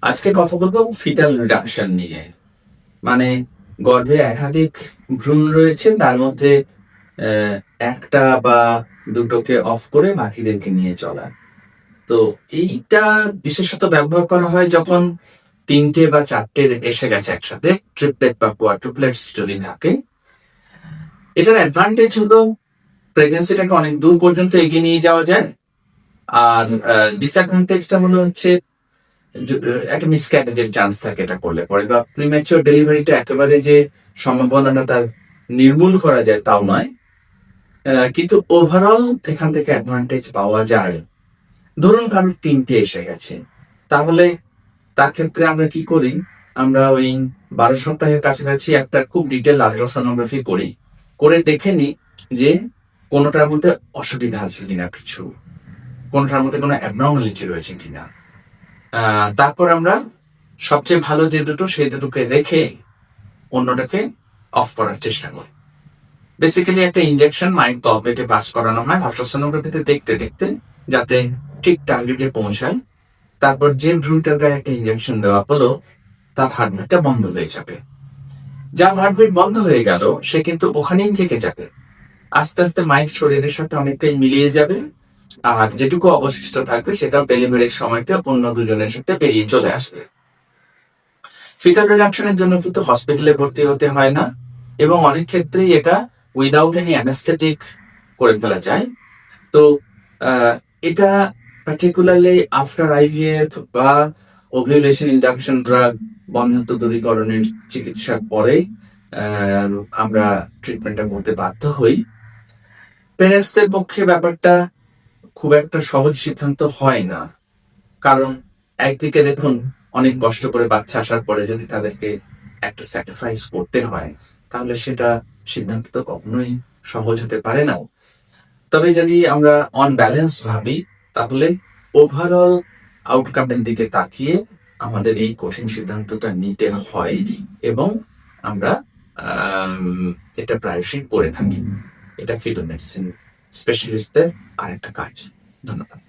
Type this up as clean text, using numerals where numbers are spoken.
আজকে কথা বলবো ফিটাল রিডাকশন নিয়ে। মানে গর্ভে একাধিক ভ্রূণ রয়েছে, তার মধ্যে আহ, একটা বা দুটোকে অফ করে বাকিদেরকে নিয়ে চলা। তো এইটা বিশেষত ব্যবহার করা হয় যখন তিনটে বা চারটে এসে গেছে একসাথে, ট্রিপলেট বা কোয়াড্রুপ্লেট যদি থাকে। এটার অ্যাডভান্টেজ হলো প্রেগনেন্সিটাকে অনেক দূর পর্যন্ত এগিয়ে নিয়ে যাওয়া যায়। আর ডিসঅ্যাডভান্টেজটা হচ্ছে একটা মিসক্যারেজের চান্স থাকে এটা করলে পরে, বা প্রিম্যাচিওর ডেলিভারিটা একেবারে যে সম্ভাবনাটা তার নির্মূল করা যায় তাও নয়। কিন্তু ওভারঅল এখান থেকে অ্যাডভান্টেজ পাওয়া যায়। ধরুন কারোর তিনটে এসে গেছে, তাহলে তার ক্ষেত্রে আমরা কি করি? আমরা ওই 12 সপ্তাহের কাছাকাছি একটা খুব ডিটেল আল্ট্রাসোনোগ্রাফি করি, করে দেখে নিই যে কোনোটার মধ্যে অসুবিধা আছে কিনা, কিছু কোনোটার মধ্যে কোনো অ্যাবনর্মালিটি রয়েছে কিনা। তারপর আমরা সবচেয়ে ভালো যে দুটো সেই দুটোকে রেখে অন্যটাকে অফ করার চেষ্টা করি। বেসিক্যালি একটা ইনজেকশন মাইন্ড তলপেটে পাস করানো হয় আল্ট্রাসোনোগ্রাফিতে দেখতে দেখতে, যাতে ঠিক টার্গেটে পৌঁছায়। তারপর যে ভ্রূণটার গায়ে একটা ইনজেকশন দেওয়া হলো তার হার্টবিটটা বন্ধ হয়ে যাবে। যার হার্টবিট বন্ধ হয়ে গেল সে কিন্তু ওখানেই থেকে যাবে, আস্তে আস্তে মাইন্ড শরীরের সাথে অনেকটাই মিলিয়ে যাবে। আর যেটুকু অবশিষ্ট থাকবে সেটা ডেলিভারির সময়তে অন্য দুজনের সাথে বেরিয়ে চলে আসবে। ফিটাল রিডাকশনের জন্য কিন্তু হসপিটালে ভর্তি হতে হয় না, এবং অনেক ক্ষেত্রেই এটা উইদাউট এনি অ্যানেস্থেটিক করে ফেলা যায়। তো আহ, এটা পার্টিকুলারলি আফটার আইভিএফ বা ওভিউলেশন ইন্ডাকশন ড্রাগ বন্ধ্যাত্ব দূরীকরণের চিকিৎসার পরে আমরা ট্রিটমেন্টটা করতে বাধ্য হই। প্যারেন্টসদের পক্ষে ব্যাপারটা খুব একটা সহজ সিদ্ধান্ত হয় না, কারণ একদিকে দেখুন, অনেক কষ্ট করে বাচ্চা আসার পরে যদি তাদেরকে একটা স্যাক্রিফাইস করতে হয়, তাহলে সেটা সিদ্ধান্ত তো কখনোই সহজ হতে পারে না। তবে যদি আমরা অন ব্যালেন্স ভাবি, তাহলে ওভারঅল আউটকামের দিকে তাকিয়ে আমাদের এই কঠিন সিদ্ধান্তটা নিতে হয়, এবং আমরা এটা প্রায়শই করে থাকি। এটা ফিটো মেডিসিন স্পেশালিস্টদের আরেকটা কাজ। ধন্যবাদ।